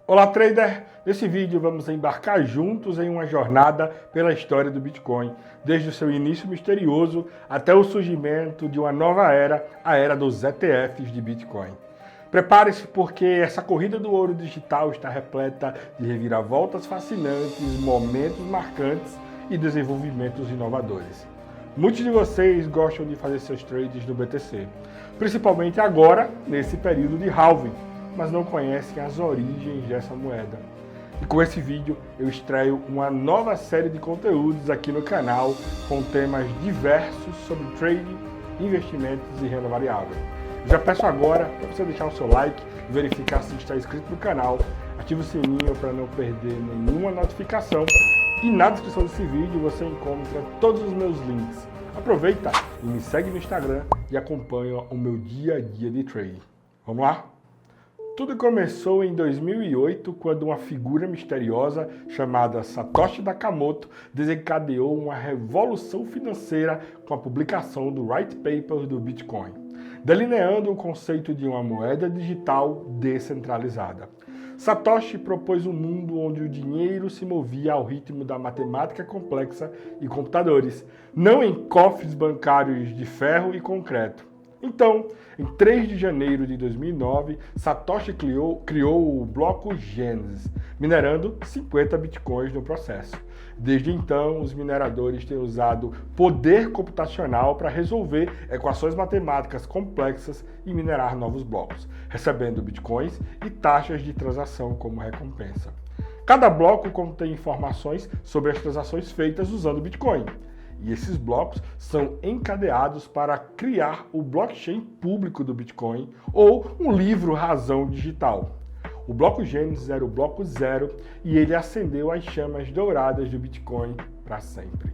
Olá, trader! Nesse vídeo vamos embarcar juntos em uma jornada pela história do Bitcoin, desde o seu início misterioso até o surgimento de uma nova era, a era dos ETFs de Bitcoin. Prepare-se porque essa corrida do ouro digital está repleta de reviravoltas fascinantes, momentos marcantes e desenvolvimentos inovadores. Muitos de vocês gostam de fazer seus trades no BTC, principalmente agora, nesse período de halving, mas não conhecem as origens dessa moeda. E com esse vídeo eu estreio uma nova série de conteúdos aqui no canal com temas diversos sobre trading, investimentos e renda variável. Já peço agora para você deixar o seu like, verificar se está inscrito no canal, ative o sininho para não perder nenhuma notificação e na descrição desse vídeo você encontra todos os meus links. Aproveita e me segue no Instagram e acompanha o meu dia a dia de trading. Vamos lá? Tudo começou em 2008, quando uma figura misteriosa chamada Satoshi Nakamoto desencadeou uma revolução financeira com a publicação do White Paper do Bitcoin, delineando o conceito de uma moeda digital descentralizada. Satoshi propôs um mundo onde o dinheiro se movia ao ritmo da matemática complexa e computadores, não em cofres bancários de ferro e concreto. Então, em 3 de janeiro de 2009, Satoshi criou o bloco Genesis, minerando 50 bitcoins no processo. Desde então, os mineradores têm usado poder computacional para resolver equações matemáticas complexas e minerar novos blocos, recebendo bitcoins e taxas de transação como recompensa. Cada bloco contém informações sobre as transações feitas usando Bitcoin. E esses blocos são encadeados para criar o blockchain público do Bitcoin ou um livro-razão digital. O bloco Gênesis era o bloco 0 e ele acendeu as chamas douradas do Bitcoin para sempre.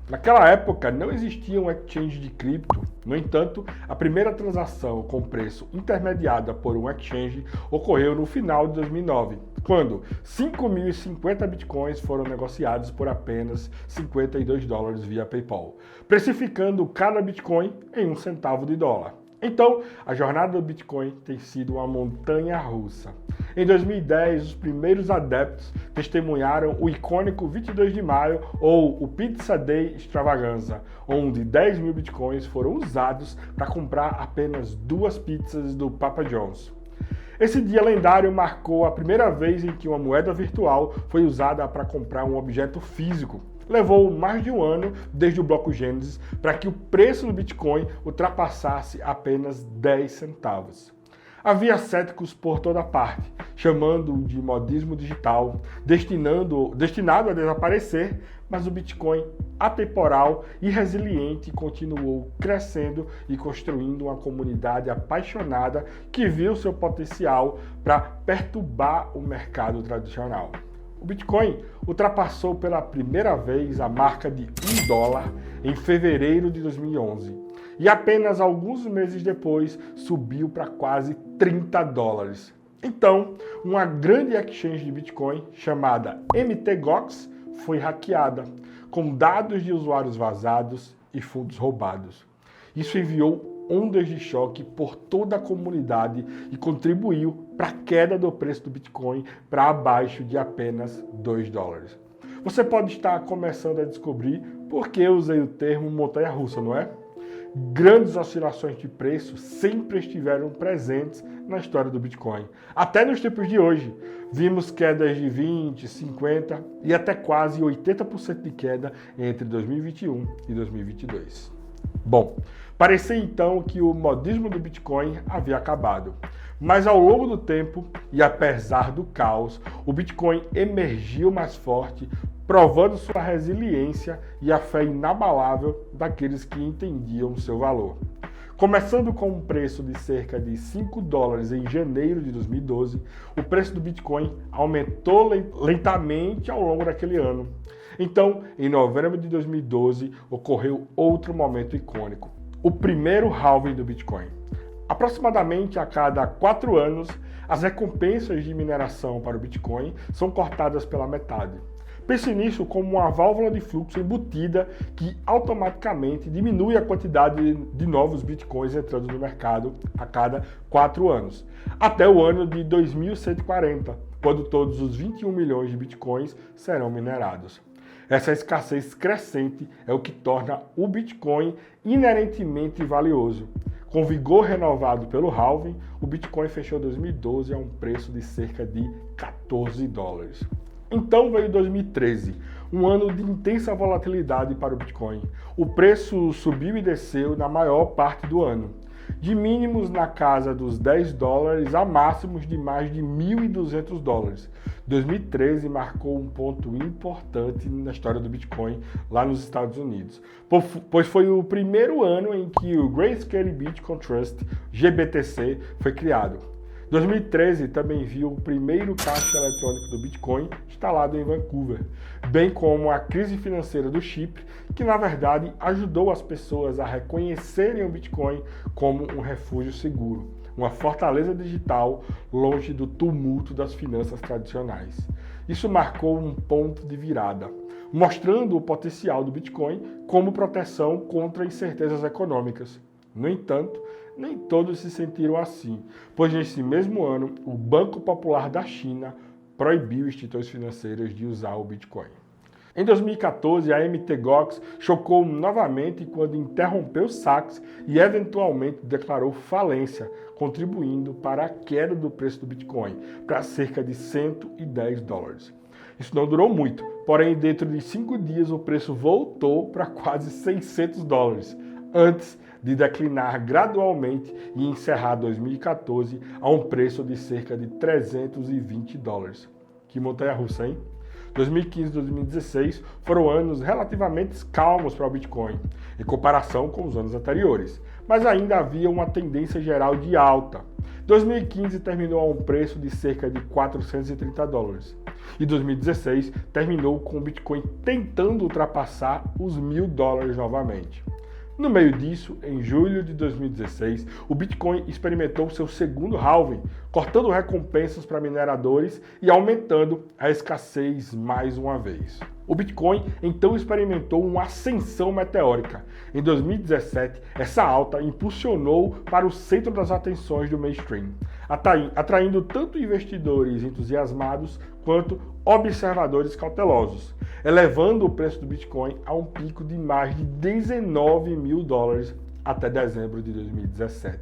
Naquela época não existia um exchange de cripto, no entanto, a primeira transação com preço intermediada por um exchange ocorreu no final de 2009, quando 5.050 bitcoins foram negociados por apenas $52 via PayPal, precificando cada bitcoin em 1 centavo de dólar. Então, a jornada do Bitcoin tem sido uma montanha russa. Em 2010, os primeiros adeptos testemunharam o icônico 22 de maio ou o Pizza Day Extravaganza, onde 10.000 bitcoins foram usados para comprar apenas 2 pizzas do Papa John's. Esse dia lendário marcou a primeira vez em que uma moeda virtual foi usada para comprar um objeto físico. Levou mais de um ano desde o bloco Gênesis para que o preço do Bitcoin ultrapassasse apenas 10 centavos. Havia céticos por toda parte, chamando-o de modismo digital, destinado a desaparecer, mas o Bitcoin atemporal e resiliente continuou crescendo e construindo uma comunidade apaixonada que viu seu potencial para perturbar o mercado tradicional. O Bitcoin ultrapassou pela primeira vez a marca de $1 em fevereiro de 2011 e apenas alguns meses depois subiu para quase $30. Então, uma grande exchange de Bitcoin chamada MTGOX foi hackeada, com dados de usuários vazados e fundos roubados. Isso enviou ondas de choque por toda a comunidade e contribuiu para a queda do preço do Bitcoin para abaixo de apenas $2. Você pode estar começando a descobrir por que eu usei o termo montanha-russa, não é? Grandes oscilações de preço sempre estiveram presentes na história do Bitcoin. Até nos tempos de hoje, vimos quedas de 20%, 50% e até quase 80% de queda entre 2021 e 2022. Bom, parecia então que o modismo do Bitcoin havia acabado. Mas ao longo do tempo, e apesar do caos, o Bitcoin emergiu mais forte, provando sua resiliência e a fé inabalável daqueles que entendiam seu valor. Começando com um preço de cerca de $5 em janeiro de 2012, o preço do Bitcoin aumentou lentamente ao longo daquele ano. Então, em novembro de 2012, ocorreu outro momento icônico, o primeiro halving do Bitcoin. Aproximadamente a cada 4 anos, as recompensas de mineração para o Bitcoin são cortadas pela metade. Pense nisso como uma válvula de fluxo embutida que automaticamente diminui a quantidade de novos bitcoins entrando no mercado a cada 4 anos, até o ano de 2140, quando todos os 21 milhões de bitcoins serão minerados. Essa escassez crescente é o que torna o Bitcoin inerentemente valioso. Com vigor renovado pelo halving, o Bitcoin fechou 2012 a um preço de cerca de $14. Então veio 2013, um ano de intensa volatilidade para o Bitcoin. O preço subiu e desceu na maior parte do ano, de mínimos na casa dos $10 a máximos de mais de $1.200. 2013 marcou um ponto importante na história do Bitcoin lá nos Estados Unidos, pois foi o primeiro ano em que o Grayscale Bitcoin Trust, GBTC, foi criado. 2013 também viu o primeiro caixa eletrônico do Bitcoin instalado em Vancouver, bem como a crise financeira do Chipre, que na verdade ajudou as pessoas a reconhecerem o Bitcoin como um refúgio seguro, uma fortaleza digital longe do tumulto das finanças tradicionais. Isso marcou um ponto de virada, mostrando o potencial do Bitcoin como proteção contra incertezas econômicas. No entanto, nem todos se sentiram assim, pois nesse mesmo ano, o Banco Popular da China proibiu instituições financeiras de usar o Bitcoin. Em 2014, a mt.gox chocou novamente quando interrompeu saques e eventualmente declarou falência, contribuindo para a queda do preço do Bitcoin para cerca de $110. Isso não durou muito, porém dentro de 5 dias o preço voltou para quase $600, antes de declinar gradualmente e encerrar 2014 a um preço de cerca de $320. Que montanha-russa, hein? 2015 e 2016 foram anos relativamente calmos para o Bitcoin, em comparação com os anos anteriores, mas ainda havia uma tendência geral de alta. 2015 terminou a um preço de cerca de $430 e 2016 terminou com o Bitcoin tentando ultrapassar os $1.000 novamente. No meio disso, em julho de 2016, o Bitcoin experimentou seu segundo halving, cortando recompensas para mineradores e aumentando a escassez mais uma vez. O Bitcoin então experimentou uma ascensão meteórica. Em 2017, essa alta impulsionou para o centro das atenções do mainstream, atraindo tanto investidores entusiasmados quanto observadores cautelosos, elevando o preço do Bitcoin a um pico de mais de $19.000 até dezembro de 2017.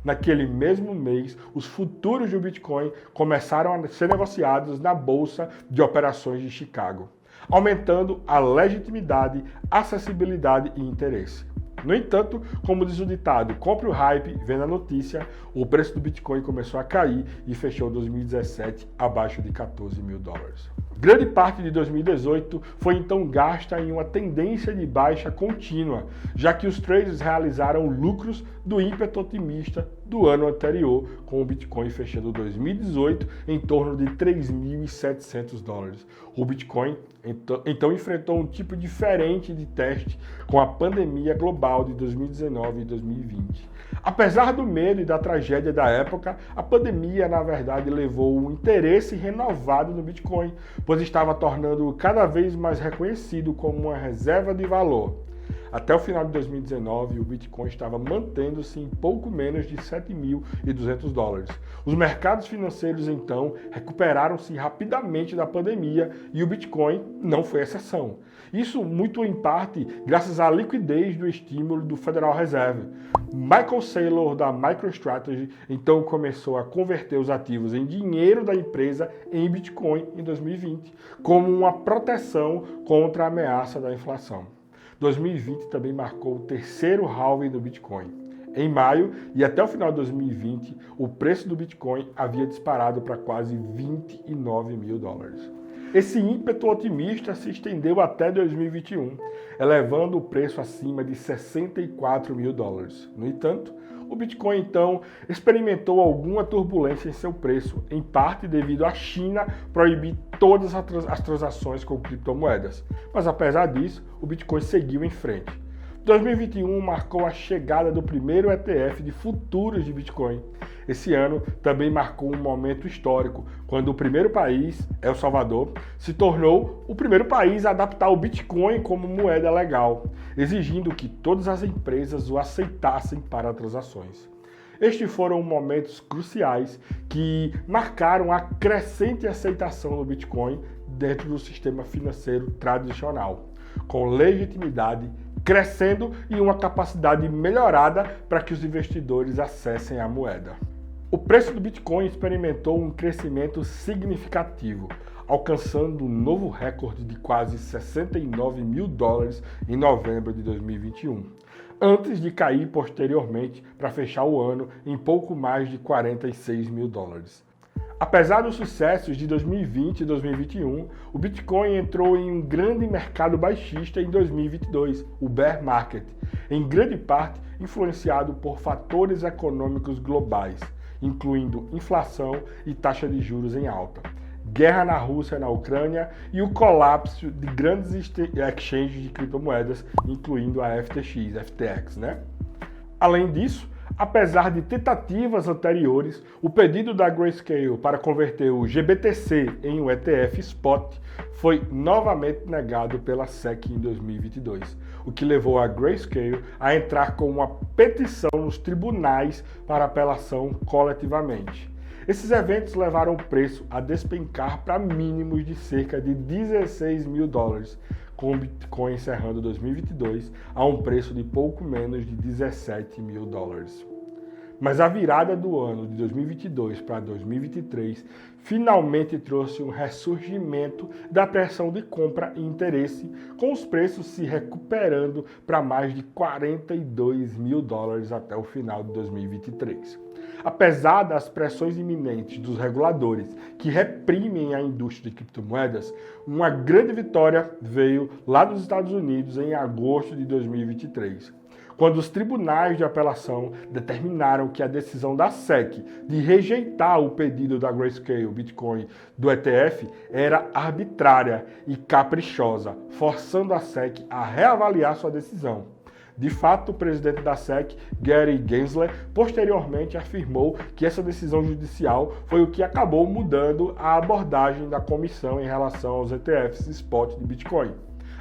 Naquele mesmo mês, os futuros do Bitcoin começaram a ser negociados na Bolsa de Operações de Chicago, aumentando a legitimidade, acessibilidade e interesse. No entanto, como diz o ditado, compre o hype, venda a notícia, o preço do Bitcoin começou a cair e fechou 2017 abaixo de $14.000. Grande parte de 2018 foi então gasta em uma tendência de baixa contínua, já que os traders realizaram lucros do ímpeto otimista do ano anterior, com o Bitcoin fechando 2018 em torno de $3.700. O Bitcoin então enfrentou um tipo diferente de teste com a pandemia global de 2019 e 2020. Apesar do medo e da tragédia da época, a pandemia, na verdade, levou um interesse renovado no Bitcoin, pois estava tornando-o cada vez mais reconhecido como uma reserva de valor. Até o final de 2019, o Bitcoin estava mantendo-se em pouco menos de $7.200. Os mercados financeiros, então, recuperaram-se rapidamente da pandemia e o Bitcoin não foi exceção. Isso muito em parte graças à liquidez do estímulo do Federal Reserve. Michael Saylor, da MicroStrategy, então começou a converter os ativos em dinheiro da empresa em Bitcoin em 2020, como uma proteção contra a ameaça da inflação. 2020 também marcou o terceiro halving do Bitcoin. Em maio e até o final de 2020, o preço do Bitcoin havia disparado para quase $29.000. Esse ímpeto otimista se estendeu até 2021, elevando o preço acima de $64.000. No entanto, o Bitcoin então experimentou alguma turbulência em seu preço, em parte devido à China proibir todas as transações com criptomoedas. Mas apesar disso, o Bitcoin seguiu em frente. 2021 marcou a chegada do primeiro ETF de futuros de Bitcoin. Esse ano também marcou um momento histórico, quando o primeiro país, El Salvador, se tornou o primeiro país a adaptar o Bitcoin como moeda legal, exigindo que todas as empresas o aceitassem para transações. Estes foram momentos cruciais que marcaram a crescente aceitação do Bitcoin dentro do sistema financeiro tradicional, com legitimidade crescendo e uma capacidade melhorada para que os investidores acessem a moeda. O preço do Bitcoin experimentou um crescimento significativo, alcançando um novo recorde de quase 69 mil dólares em novembro de 2021, antes de cair posteriormente para fechar o ano em pouco mais de 46 mil dólares. Apesar dos sucessos de 2020 e 2021, o Bitcoin entrou em um grande mercado baixista em 2022, o bear market, em grande parte influenciado por fatores econômicos globais, incluindo inflação e taxa de juros em alta, guerra na Rússia e na Ucrânia e o colapso de grandes exchanges de criptomoedas, incluindo a FTX, né? Além disso, apesar de tentativas anteriores, o pedido da Grayscale para converter o GBTC em um ETF Spot foi novamente negado pela SEC em 2022, o que levou a Grayscale a entrar com uma petição nos tribunais para apelação coletivamente. Esses eventos levaram o preço a despencar para mínimos de cerca de 16 mil dólares, com o Bitcoin encerrando 2022 a um preço de pouco menos de 17 mil dólares. Mas a virada do ano de 2022 para 2023 finalmente trouxe um ressurgimento da pressão de compra e interesse, com os preços se recuperando para mais de 42 mil dólares até o final de 2023. Apesar das pressões iminentes dos reguladores que reprimem a indústria de criptomoedas, uma grande vitória veio lá dos Estados Unidos em agosto de 2023, quando os tribunais de apelação determinaram que a decisão da SEC de rejeitar o pedido da Grayscale Bitcoin do ETF era arbitrária e caprichosa, forçando a SEC a reavaliar sua decisão. De fato, o presidente da SEC, Gary Gensler, posteriormente afirmou que essa decisão judicial foi o que acabou mudando a abordagem da comissão em relação aos ETFs spot de Bitcoin.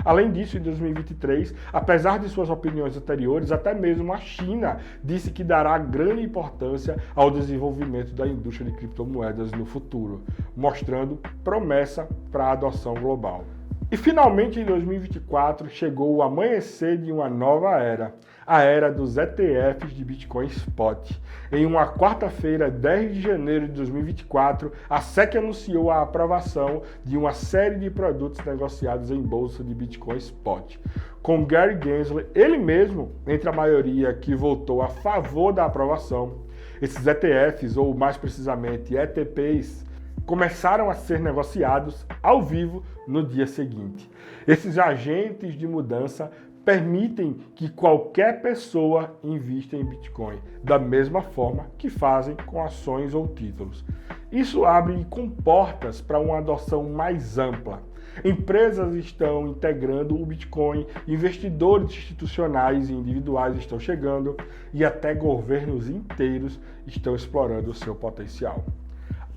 Além disso, em 2023, apesar de suas opiniões anteriores, até mesmo a China disse que dará grande importância ao desenvolvimento da indústria de criptomoedas no futuro, mostrando promessa para a adoção global. E finalmente, em 2024, chegou o amanhecer de uma nova era, a era dos ETFs de Bitcoin Spot. Em uma quarta-feira, 10 de janeiro de 2024, a SEC anunciou a aprovação de uma série de produtos negociados em bolsa de Bitcoin Spot, com Gary Gensler, ele mesmo, entre a maioria que votou a favor da aprovação. Esses ETFs, ou mais precisamente ETPs, começaram a ser negociados ao vivo no dia seguinte. Esses agentes de mudança permitem que qualquer pessoa invista em Bitcoin, da mesma forma que fazem com ações ou títulos. Isso abre comportas para uma adoção mais ampla. Empresas estão integrando o Bitcoin, investidores institucionais e individuais estão chegando e até governos inteiros estão explorando o seu potencial.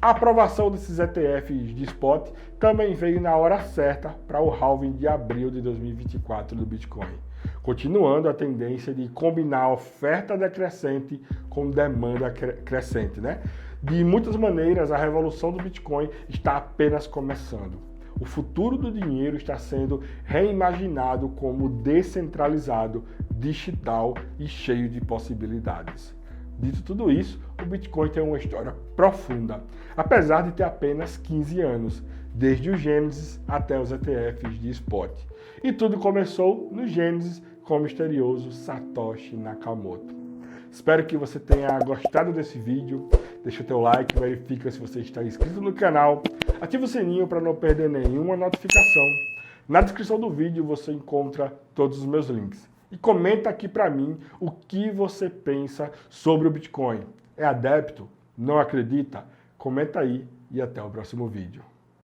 A aprovação desses ETFs de spot também veio na hora certa para o halving de abril de 2024 do Bitcoin, continuando a tendência de combinar oferta decrescente com demanda crescente, né? De muitas maneiras, a revolução do Bitcoin está apenas começando. O futuro do dinheiro está sendo reimaginado como descentralizado, digital e cheio de possibilidades. Dito tudo isso, o Bitcoin tem uma história profunda, apesar de ter apenas 15 anos, desde o Gênesis até os ETFs de spot. E tudo começou no Gênesis com o misterioso Satoshi Nakamoto. Espero que você tenha gostado desse vídeo. Deixa o teu like, verifica se você está inscrito no canal, ativa o sininho para não perder nenhuma notificação. Na descrição do vídeo você encontra todos os meus links. E comenta aqui para mim o que você pensa sobre o Bitcoin. É adepto? Não acredita? Comenta aí e até o próximo vídeo.